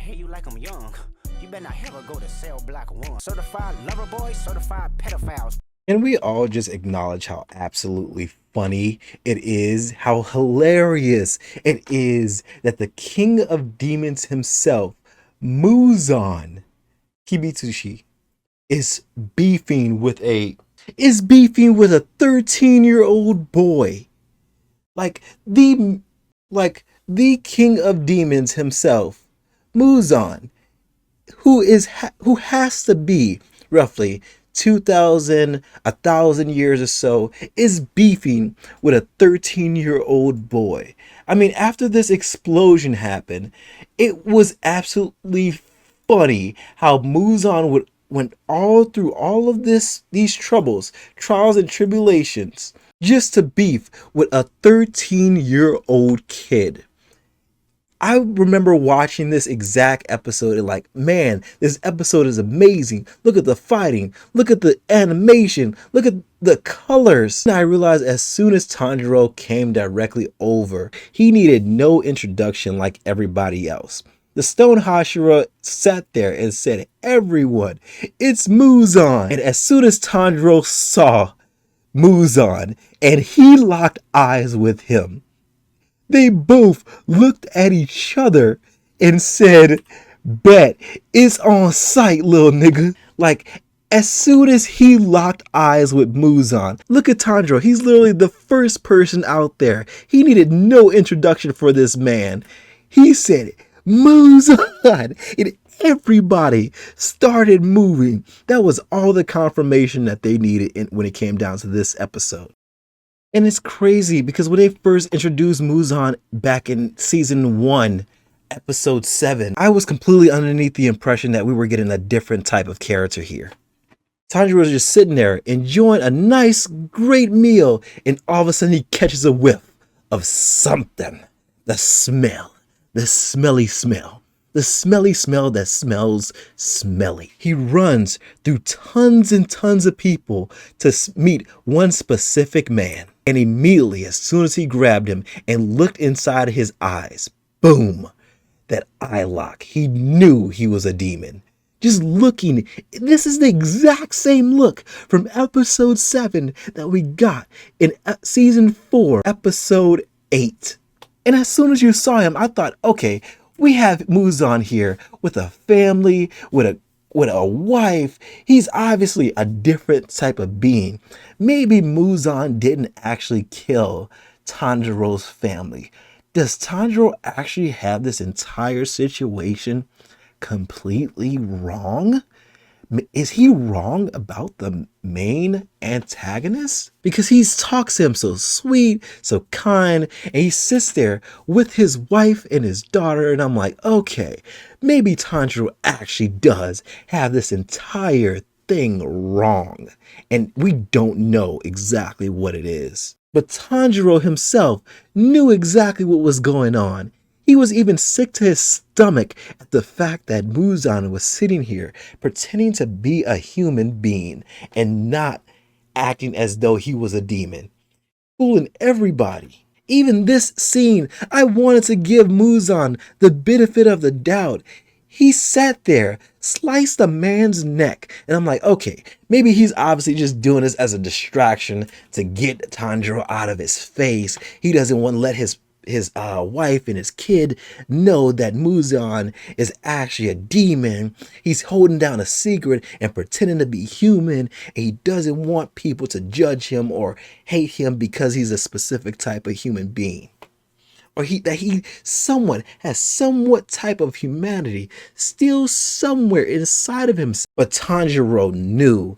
hear you like I'm young. You better not ever go to cell block 1. Certified lover boy, certified pedophiles. And we all just acknowledge how absolutely funny it is, how hilarious it is that the king of demons himself, Muzan Kibutsuji, is beefing with a 13-year-old boy. Like the king of demons himself, Muzan, who has to be roughly 1,000 years or so, is beefing with a 13-year-old boy. I mean, after this explosion happened, it was absolutely funny how Muzan went all through all of these trials and tribulations just to beef with a 13-year-old kid. I remember watching this exact episode and like, man, this episode is amazing. Look at the fighting. Look at the animation. Look at the colors. And I realized as soon as Tanjiro came directly over, he needed no introduction like everybody else. The Stone Hashira sat there and said, "Everyone, it's Muzan." And as soon as Tanjiro saw Muzan and he locked eyes with him, they both looked at each other and said, "Bet, it's on sight, little nigga." Like, as soon as he locked eyes with Muzan, look at Tanjiro. He's literally the first person out there. He needed no introduction for this man. He said, "Muzan," and everybody started moving. That was all the confirmation that they needed when it came down to this episode. And it's crazy because when they first introduced Muzan back in season 1, episode 7, I was completely underneath the impression that we were getting a different type of character here. Tanjiro was just sitting there enjoying a nice, great meal, and all of a sudden he catches a whiff of something. The smell. The smelly smell. The smelly smell that smells smelly. He runs through tons and tons of people to meet one specific man. And immediately, as soon as he grabbed him and looked inside his eyes, boom, that eye lock. He knew he was a demon. Just looking, this is the exact same look from episode 7 that we got in season 4, episode 8. And as soon as you saw him, I thought, okay, we have Muzan here with a family, with a wife. He's obviously a different type of being. Maybe Muzan didn't actually kill Tanjiro's family. Does Tanjiro actually have this entire situation completely wrong? Is he wrong about the main antagonist? Because he talks to him so sweet, so kind, and he sits there with his wife and his daughter, and I'm like, okay, maybe Tanjiro actually does have this entire thing wrong, and we don't know exactly what it is. But Tanjiro himself knew exactly what was going on. He was even sick to his stomach at the fact that Muzan was sitting here pretending to be a human being and not acting as though he was a demon, fooling everybody. Even this scene, I wanted to give Muzan the benefit of the doubt. He sat there, sliced a man's neck, and I'm like, okay, maybe he's obviously just doing this as a distraction to get Tanjiro out of his face. He doesn't want to let his wife and his kid know that Muzan is actually a demon. He's holding down a secret and pretending to be human, and he doesn't want people to judge him or hate him because he's a specific type of human being, or someone has somewhat type of humanity still somewhere inside of him. But Tanjiro knew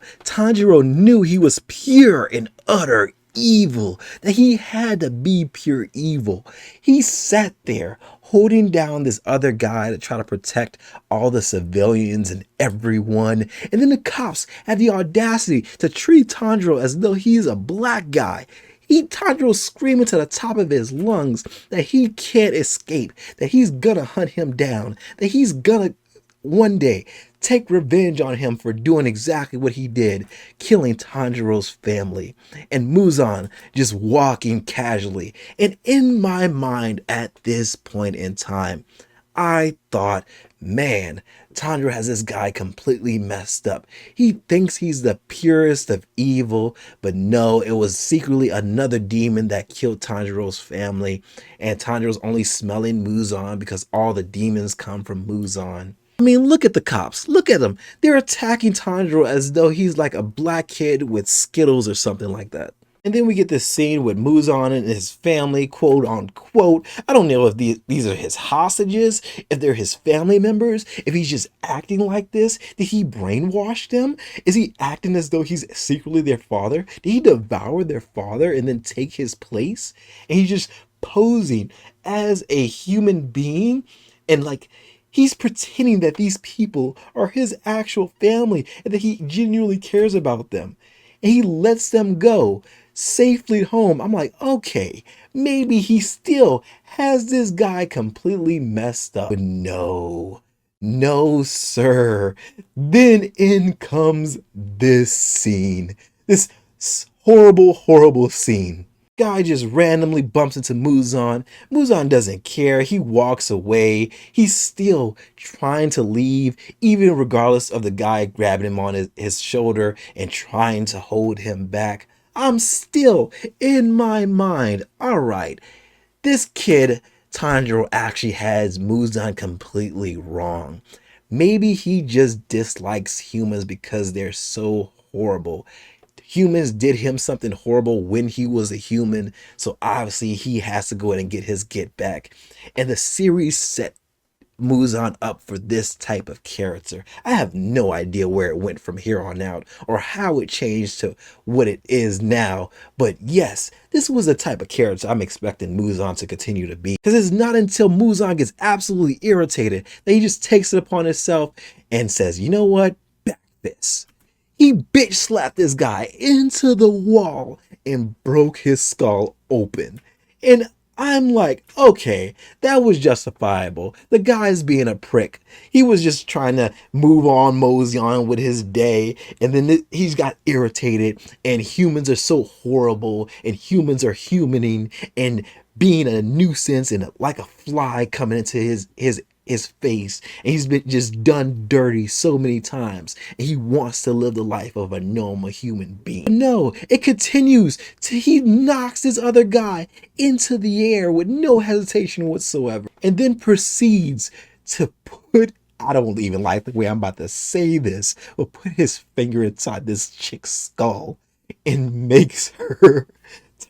he was pure and utter evil, that he had to be pure evil. He sat there holding down this other guy to try to protect all the civilians and everyone, and then the cops had the audacity to treat Tanjiro as though he's a black guy. Tanjiro screaming to the top of his lungs that he can't escape, that he's gonna hunt him down, that he's gonna one day take revenge on him for doing exactly what he did, killing Tanjiro's family, and Muzan just walking casually. And in my mind at this point in time, I thought, man, Tanjiro has this guy completely messed up. He thinks he's the purest of evil, but no, it was secretly another demon that killed Tanjiro's family, and Tanjiro's only smelling Muzan because all the demons come from Muzan. I mean, look at the cops. Look at them. They're attacking Tanjiro as though he's like a black kid with Skittles or something like that. And then we get this scene with Muzan and his family, quote unquote. I don't know if these are his hostages, if they're his family members, if he's just acting like this. Did he brainwash them? Is he acting as though he's secretly their father? Did he devour their father and then take his place? And he's just posing as a human being, and like he's pretending that these people are his actual family and that he genuinely cares about them. And he lets them go safely home. I'm like, okay, maybe he still has this guy completely messed up. But no, sir. Then in comes this scene. This horrible scene. Guy just randomly bumps into Muzan. Muzan doesn't care. He walks away. He's still trying to leave, even regardless of the guy grabbing him on his shoulder and trying to hold him back. I'm still in my mind, all right, this kid, Tanjiro, actually has Muzan completely wrong. Maybe he just dislikes humans because they're so horrible. Humans did him something horrible when he was a human, so obviously he has to go ahead and get his get back. And the series set Muzan up for this type of character. I have no idea where it went from here on out or how it changed to what it is now, but yes, this was the type of character I'm expecting Muzan to continue to be, because it's not until Muzan gets absolutely irritated that he just takes it upon himself and says, you know what, back this. He bitch slapped this guy into the wall and broke his skull open. And I'm like, okay, that was justifiable. The guy's being a prick. He was just trying to move on, mosey on with his day. And then he's got irritated, and humans are so horrible, and humans are humaning and being a nuisance and like a fly coming into his face, and he's been just done dirty so many times, and he wants to live the life of a normal human being. But no, it continues till he knocks this other guy into the air with no hesitation whatsoever, and then proceeds to put, I don't even like the way I'm about to say this, but put his finger inside this chick's skull and makes her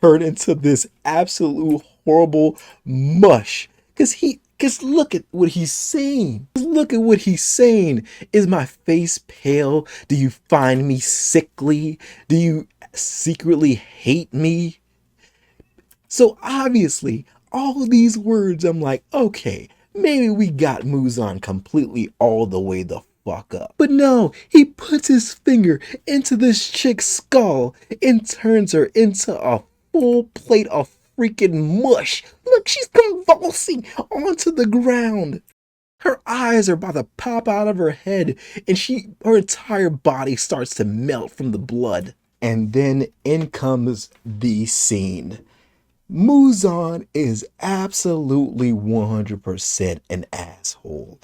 turn into this absolute horrible mush. Because look at what he's saying. Look at what he's saying. Is my face pale? Do you find me sickly? Do you secretly hate me? So obviously, all these words, I'm like, okay, maybe we got Muzan completely all the way the fuck up. But no, he puts his finger into this chick's skull and turns her into a full plate of freaking mush. Look, she's convulsing onto the ground. Her eyes are about to pop out of her head, and her entire body starts to melt from the blood. And then in comes the scene. Muzan is absolutely 100% an asshole.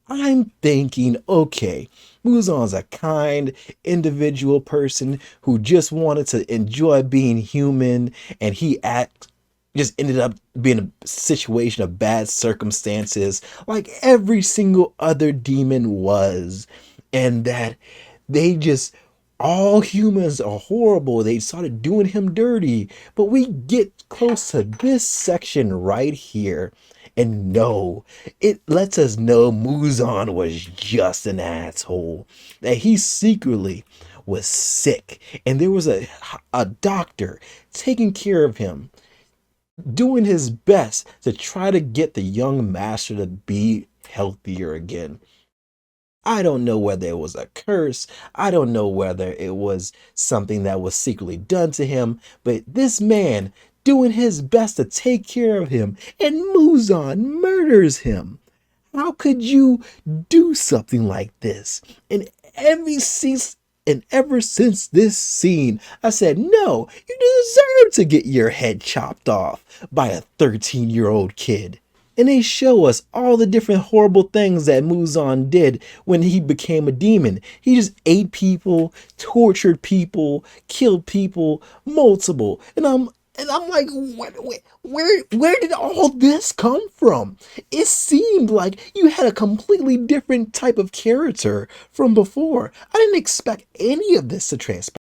I'm thinking, okay, Muzan's a kind individual person who just wanted to enjoy being human, and he just ended up being a situation of bad circumstances like every single other demon was, and that all humans are horrible. They started doing him dirty. But we get close to this section right here, and no, it lets us know Muzan was just an asshole, that he secretly was sick, and there was a doctor taking care of him, doing his best to try to get the young master to be healthier again. I don't know whether it was a curse. I don't know whether it was something that was secretly done to him, but this man doing his best to take care of him, and Muzan murders him. How could you do something like this? And ever since this scene, I said, no, you deserve to get your head chopped off by a 13-year-old kid. And they show us all the different horrible things that Muzan did when he became a demon. He just ate people, tortured people, killed people, multiple. And I'm like, where did all this come from? It seemed like you had a completely different type of character from before. I didn't expect any of this to transpire.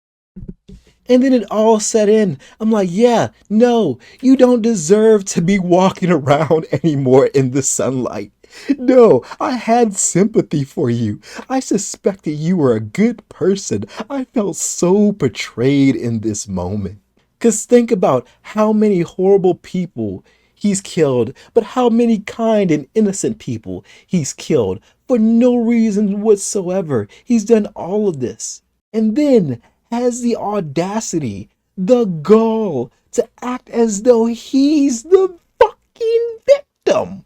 And then it all set in. I'm like, yeah, no, you don't deserve to be walking around anymore in the sunlight. No, I had sympathy for you. I suspected you were a good person. I felt so betrayed in this moment. Because think about how many horrible people he's killed, but how many kind and innocent people he's killed for no reason whatsoever. He's done all of this. And then has the audacity, the gall, to act as though he's the fucking victim.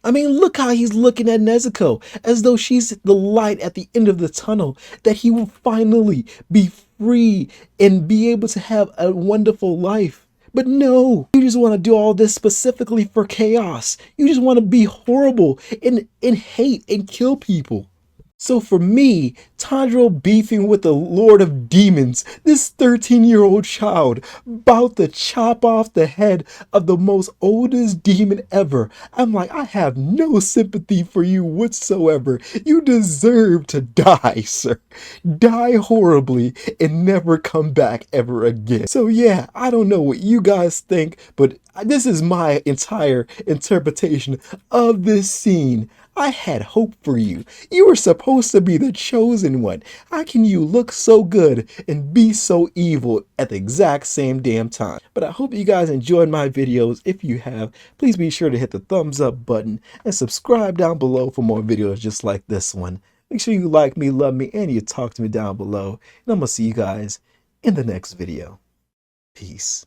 I mean, look how he's looking at Nezuko, as though she's the light at the end of the tunnel, that he will finally be free and be able to have a wonderful life. But no, you just want to do all this specifically for chaos. You just want to be horrible and hate and kill people. So for me, Tanjiro beefing with the Lord of Demons, this 13-year-old child, about to chop off the head of the most oldest demon ever, I'm like, I have no sympathy for you whatsoever. You deserve to die, sir. Die horribly and never come back ever again. So yeah, I don't know what you guys think, but this is my entire interpretation of this scene. I had hope for you. You were supposed to be the chosen one. How can you look so good and be so evil at the exact same damn time? But I hope you guys enjoyed my videos. If you have, please be sure to hit the thumbs up button and subscribe down below for more videos just like this one. Make sure you like me, love me, and you talk to me down below. And I'm going to see you guys in the next video. Peace.